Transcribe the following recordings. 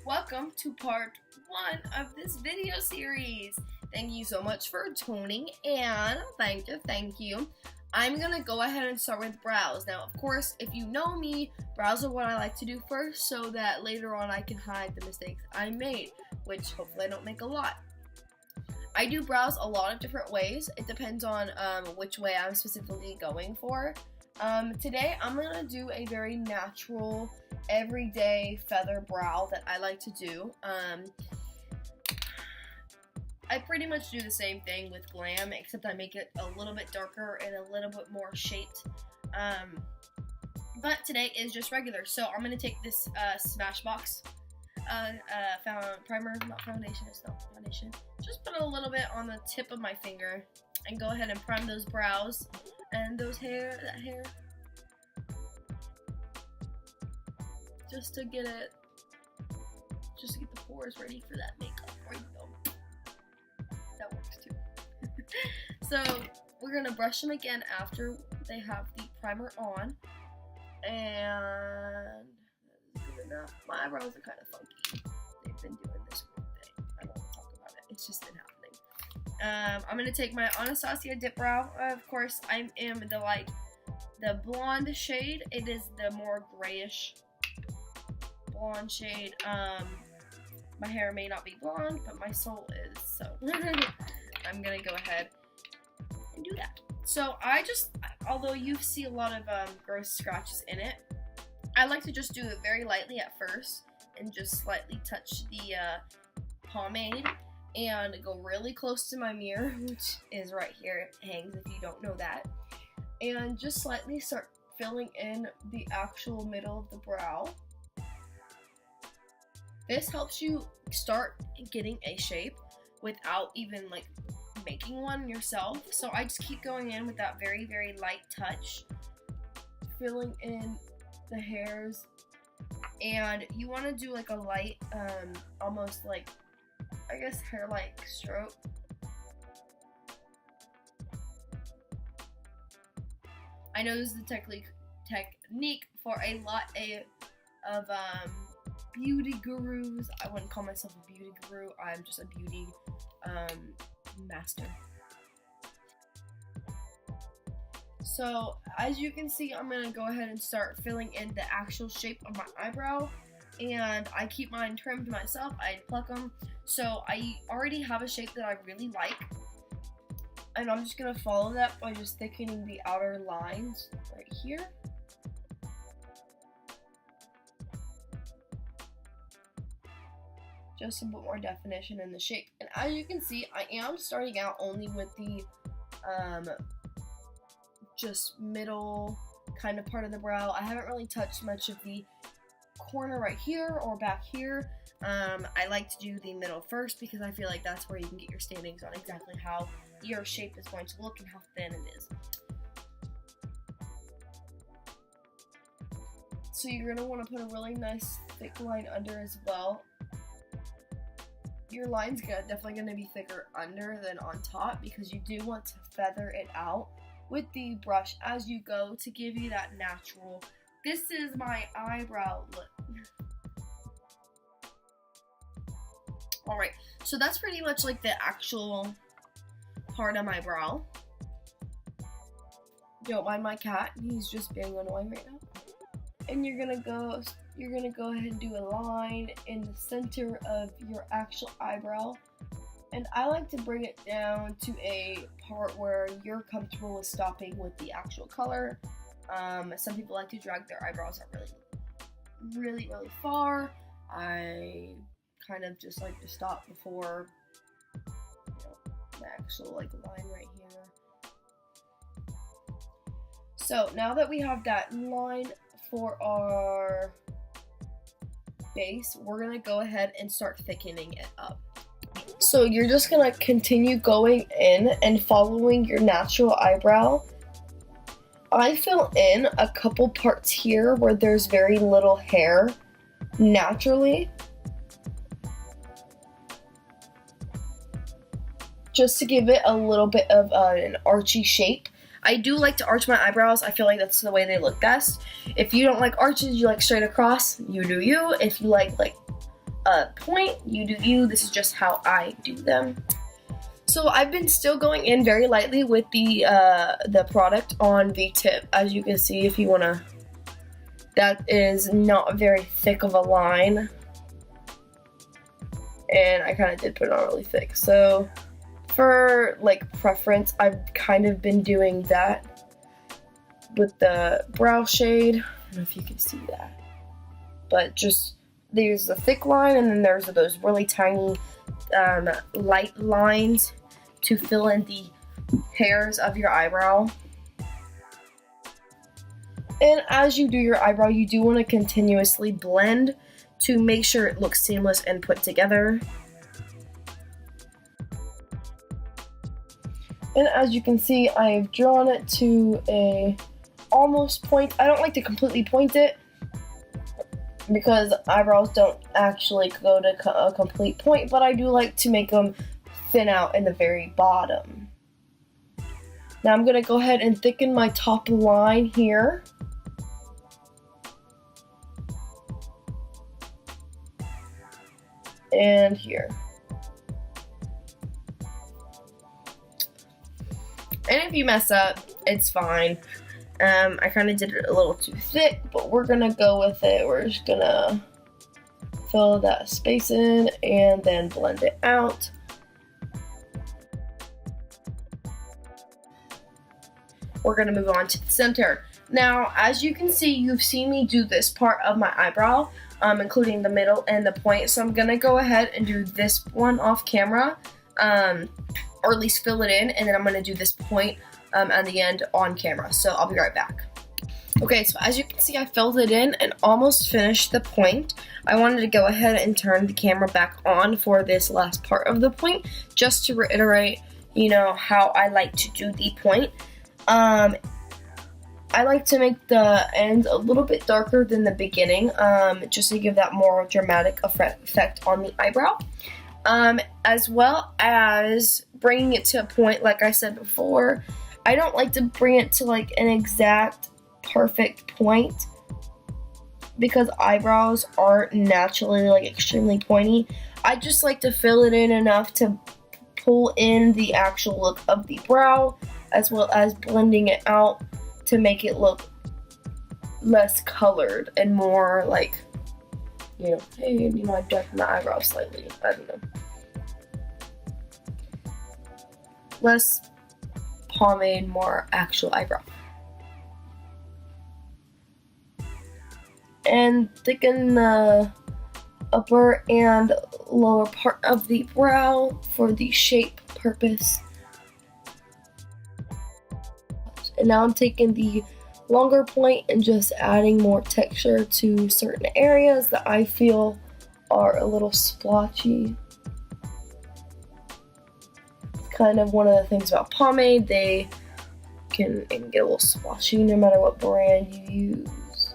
welcome to part 1 of this video series. Thank you so much for tuning in. Thank you. I'm gonna go ahead and start with brows. Now, of course, if you know me, brows are what I like to do first so that later on I can hide the mistakes I made, which hopefully I don't make a lot. I do brows a lot of different ways. It depends on which way I'm specifically going for. Today, I'm gonna do a very natural, everyday feather brow that I like to do. I pretty much do the same thing with Glam, except I make it a little bit darker and a little bit more shaped. But today is just regular, so I'm gonna take this Smashbox primer, not foundation, it's not foundation. Just put a little bit on the tip of my finger and go ahead and prime those brows and that hair. Just to get the pores ready for that makeup. There you go. That works too. So we're gonna brush them again after they have the primer on, and good enough. My eyebrows are kind of funky. They've been doing this weird thing. I don't want to talk about it. It's just been happening. I'm gonna take my Anastasia Dip Brow. Of course, I am the blonde shade. It is the more grayish blonde shade. My hair may not be blonde, but my soul is, so I'm gonna go ahead and do that. So although you see a lot of gross scratches in it, I like to just do it very lightly at first and just slightly touch the pomade and go really close to my mirror, which is right here. It hangs if you don't know that, and just slightly start filling in the actual middle of the brow. This helps you start getting a shape without even making one yourself. So I just keep going in with that very, very light touch, filling in the hairs. And you want to do a light, almost I guess hair-like stroke. I know this is the technique for a lot of beauty gurus. I wouldn't call myself a beauty guru. I'm just a beauty master. So as you can see, I'm gonna go ahead and start filling in the actual shape of my eyebrow, and I keep mine trimmed myself. I pluck them, so I already have a shape that I really like, and I'm just gonna follow that by just thickening the outer lines right here. Just a bit more definition in the shape. And as you can see, I am starting out only with the just middle kind of part of the brow. I haven't really touched much of the corner right here or back here. I like to do the middle first because I feel like that's where you can get your standings on exactly how your shape is going to look and how thin it is. So you're going to want to put a really nice thick line under as well. Your line's definitely going to be thicker under than on top because you do want to feather it out with the brush as you go to give you that natural, this is my eyebrow look. Alright, so that's pretty much the actual part of my brow. Don't mind my cat, he's just being annoying right now. And you're gonna go ahead and do a line in the center of your actual eyebrow. And I like to bring it down to a part where you're comfortable with stopping with the actual color. Some people like to drag their eyebrows out really far. I kind of just like to stop before the actual line right here. So now that we have that line for our base, we're gonna go ahead and start thickening it up. So you're just gonna continue going in and following your natural eyebrow. I fill in a couple parts here where there's very little hair naturally, just to give it a little bit of an archy shape. I do like to arch my eyebrows. I feel like that's the way they look best. If you don't like arches, you like straight across, you do you. If you like point. You do you. This is just how I do them. So I've been still going in very lightly with the product on the tip. As you can see, if you wanna, that is not very thick of a line. And I kind of did put it on really thick. So for like preference, I've kind of been doing that with the brow shade. I don't know if you can see that, but just there's a thick line, and then there's those really tiny light lines to fill in the hairs of your eyebrow. And as you do your eyebrow, you do want to continuously blend to make sure it looks seamless and put together. And as you can see, I've drawn it to a almost point. I don't like to completely point it because eyebrows don't actually go to a complete point, but I do like to make them thin out in the very bottom. Now I'm gonna go ahead and thicken my top line here. And here. And if you mess up, it's fine. I kind of did it a little too thick, but we're gonna go with it. We're just gonna fill that space in and then blend it out. We're gonna move on to the center. Now, as you can see, you've seen me do this part of my eyebrow, including the middle and the point. So I'm gonna go ahead and do this one off camera, or at least fill it in, and then I'm gonna do this point at the end on camera. So I'll be right back. Okay, so as you can see, I filled it in and almost finished the point. I wanted to go ahead and turn the camera back on for this last part of the point, just to reiterate, you know, how I like to do the point. I like to make the ends a little bit darker than the beginning, just to give that more dramatic effect on the eyebrow. As well as bringing it to a point, like I said before, I don't like to bring it to like an exact perfect point because eyebrows aren't naturally like extremely pointy. I just like to fill it in enough to pull in the actual look of the brow, as well as blending it out to make it look less colored and more like, you know, hey, you know, I darkened my eyebrows slightly. I don't know. Less pomade, more actual eyebrow. And thicken the upper and lower part of the brow for the shape purpose. And now I'm taking the longer point and just adding more texture to certain areas that I feel are a little splotchy. It's kind of one of the things about pomade, they can get a little splotchy no matter what brand you use.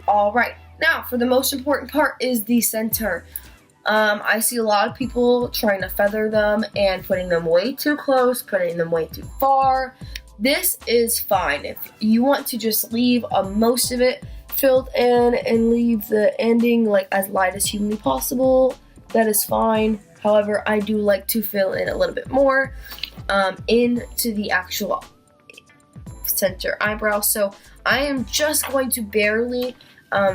Alright, now for the most important part is the center. I see a lot of people trying to feather them and putting them way too close, putting them way too far. This is fine. If you want to just leave most of it filled in and leave the ending like as light as humanly possible, that is fine. However, I do like to fill in a little bit more into the actual center eyebrow. So I am just going to barely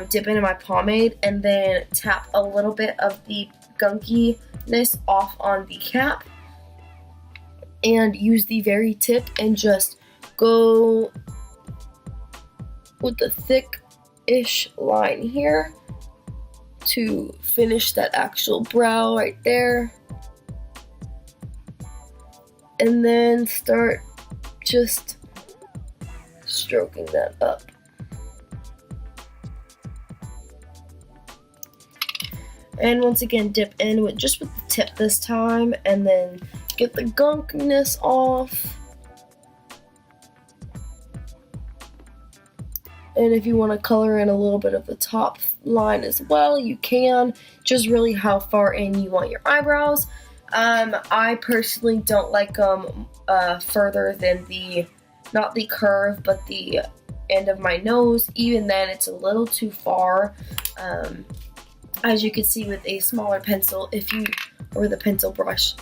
dip into my pomade and then tap a little bit of the gunkiness off on the cap and use the very tip and just go with the thick-ish line here to finish that actual brow right there, and then start just stroking that up. And once again, dip in with just with the tip this time, and then get the gunkiness off. And if you want to color in a little bit of the top line as well, you can. Just really how far in you want your eyebrows. I personally don't like them further than the, not the curve, but the end of my nose. Even then, it's a little too far. As you can see with a smaller pencil, or the pencil brush,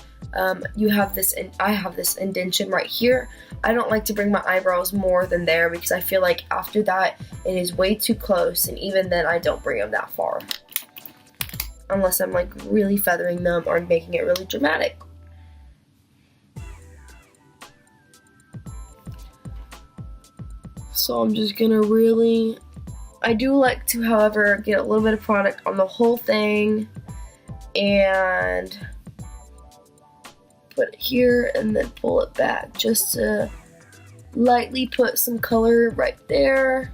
you have this, and I have this indentation right here. I don't like to bring my eyebrows more than there because I feel like after that it is way too close, and even then I don't bring them that far. Unless I'm like really feathering them or making it really dramatic. So I'm just gonna really, I do like to, however, get a little bit of product on the whole thing and put it here and then pull it back just to lightly put some color right there.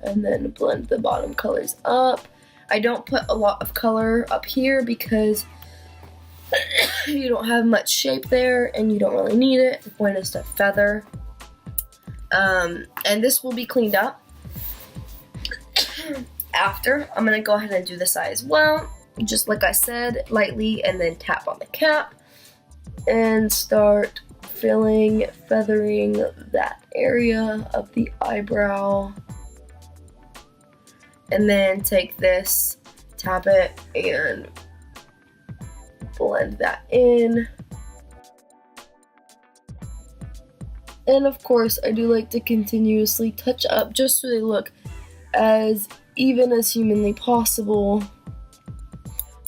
And then blend the bottom colors up. I don't put a lot of color up here because you don't have much shape there and you don't really need it. The point is to feather. And this will be cleaned up after. I'm going to go ahead and do this eye as well. Just like I said, lightly, and then tap on the cap and start feathering that area of the eyebrow. And then take this, tap it, and blend that in. And of course, I do like to continuously touch up just so they look as even as humanly possible.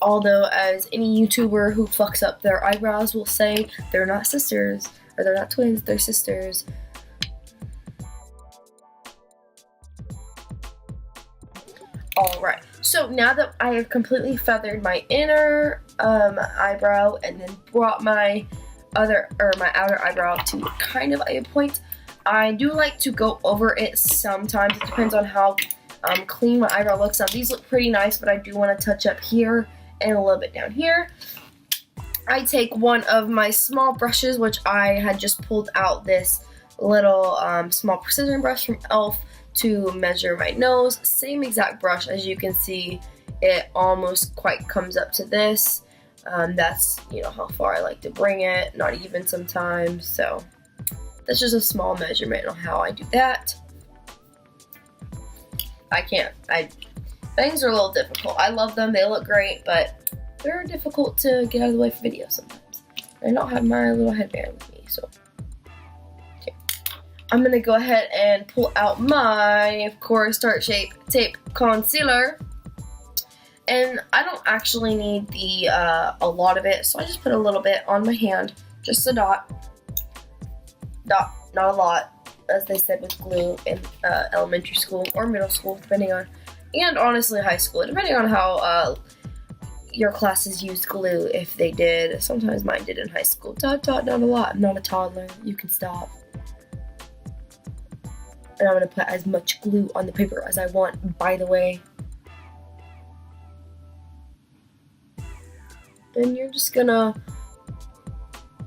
Although, as any YouTuber who fucks up their eyebrows will say, they're not sisters, or they're not twins, they're sisters. Alright, so now that I have completely feathered my inner eyebrow and then brought my outer eyebrow to kind of a point, I do like to go over it sometimes. It depends on how clean my eyebrow looks. Now these look pretty nice, but I do want to touch up here and a little bit down here. I take one of my small brushes, which I had just pulled out this little small precision brush from e.l.f. to measure my nose. Same exact brush, as you can see, it almost quite comes up to this. That's, you know, how far I like to bring it, not even sometimes. So that's just a small measurement on how I do that. Things are a little difficult. I love them, they look great, but they're difficult to get out of the way for videos sometimes. I don't have my little headband with me, so. I'm going to go ahead and pull out my, of course, Tarte Shape Tape Concealer. And I don't actually need a lot of it, so I just put a little bit on my hand, just a dot. Not a lot, as they said with glue in elementary school or middle school, depending on, and honestly high school, depending on how your classes used glue, if they did. Sometimes mine did in high school. Not a lot. I'm not a toddler. You can stop. And I'm going to put as much glue on the paper as I want, by the way. And you're just going to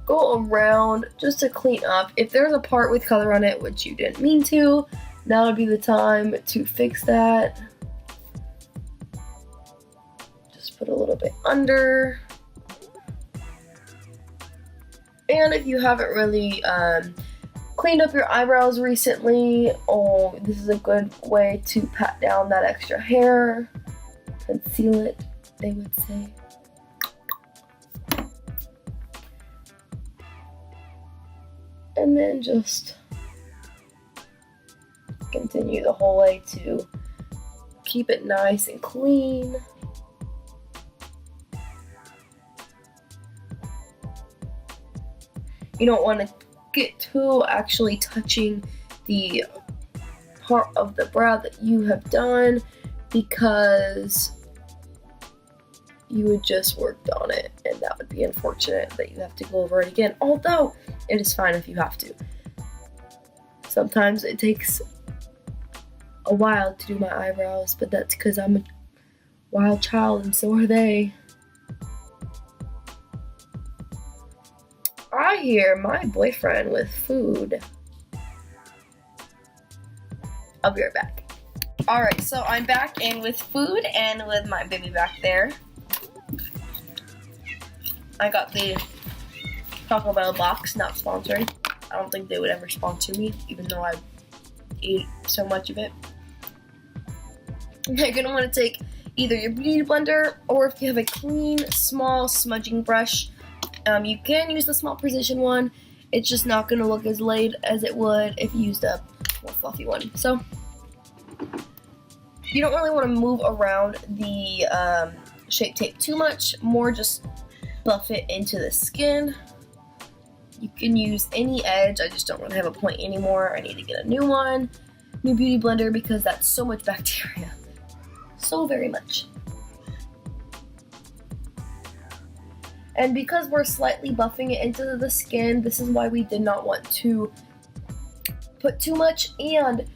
go around just to clean up. If there's a part with color on it, which you didn't mean to, now would be the time to fix that. Just put a little bit under. And if you haven't really cleaned up your eyebrows recently, this is a good way to pat down that extra hair, conceal it, they would say. And then just continue the whole way to keep it nice and clean. You don't want to get too actually touching the part of the brow that you have done, because you would just worked on it, and that would be unfortunate that you have to go over it again, although it is fine if you have to. Sometimes it takes a while to do my eyebrows, but that's because I'm a wild child and so are they. I hear my boyfriend with food. I'll be right back. Alright, so I'm back in with food and with my baby back there. I got the Taco Bell box, not sponsored. I don't think they would ever sponsor me, even though I eat so much of it. You're gonna want to take either your beauty blender, or if you have a clean, small smudging brush, you can use the small precision one. It's just not gonna look as laid as it would if you used a more fluffy one. So you don't really want to move around the Shape Tape too much, more just buff it into the skin. You can use any edge. I just don't really have a point anymore. I need to get a new one, new beauty blender, because that's so much bacteria. So very much. And because we're slightly buffing it into the skin, this is why we did not want to put too much and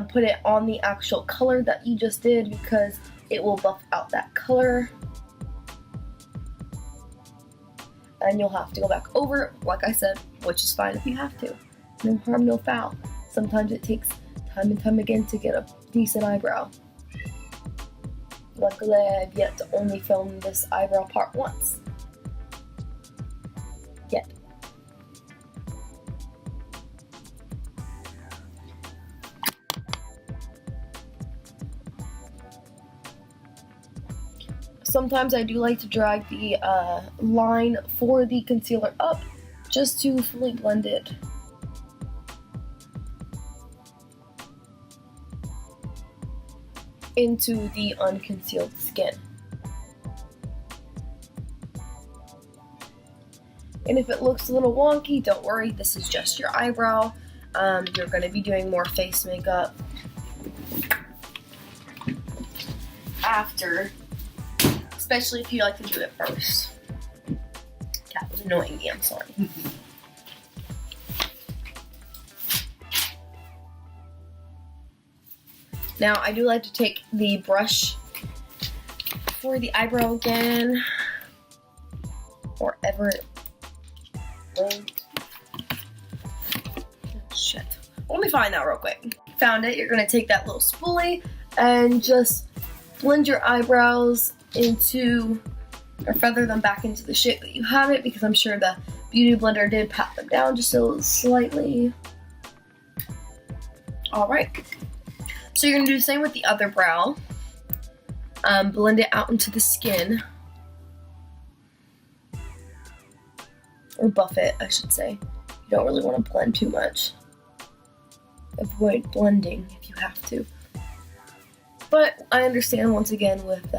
put it on the actual color that you just did, because it will buff out that color. And you'll have to go back over it, like I said, which is fine if you have to. No harm, no foul. Sometimes it takes time and time again to get a decent eyebrow. Luckily, I've yet to only film this eyebrow part once. Yet. Sometimes I do like to drag the line for the concealer up just to fully blend it. Into the unconcealed skin. And if it looks a little wonky, don't worry, this is just your eyebrow. You're going to be doing more face makeup after, especially if you like to do it first. Cat was annoying me, I'm sorry. Now, I do like to take the brush for the eyebrow again, or ever. Oh, shit. Let me find that real quick. Found it. You're going to take that little spoolie and just blend your eyebrows into, or feather them back into the shape that you have it, because I'm sure the Beauty Blender did pat them down just a slightly. Alright. So you're going to do the same with the other brow. Blend it out into the skin. Or buff it, I should say. You don't really want to blend too much. Avoid blending if you have to. But I understand, once again, with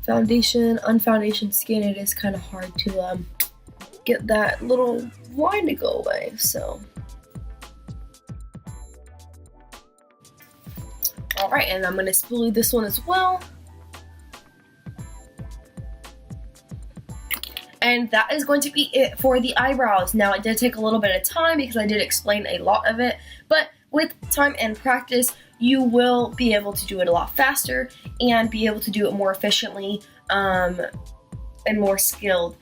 foundation, unfoundation skin, it is kind of hard to get that little line to go away, so. Alright, and I'm going to spoolie this one as well. And that is going to be it for the eyebrows. Now, it did take a little bit of time because I did explain a lot of it, but with time and practice, you will be able to do it a lot faster and be able to do it more efficiently and more skilled.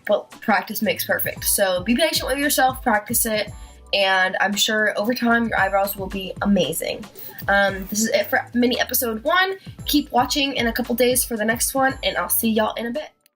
But practice makes perfect. So be patient with yourself, practice it, and I'm sure over time your eyebrows will be amazing. This is it for mini episode 1. Keep watching in a couple days for the next one, and I'll see y'all in a bit.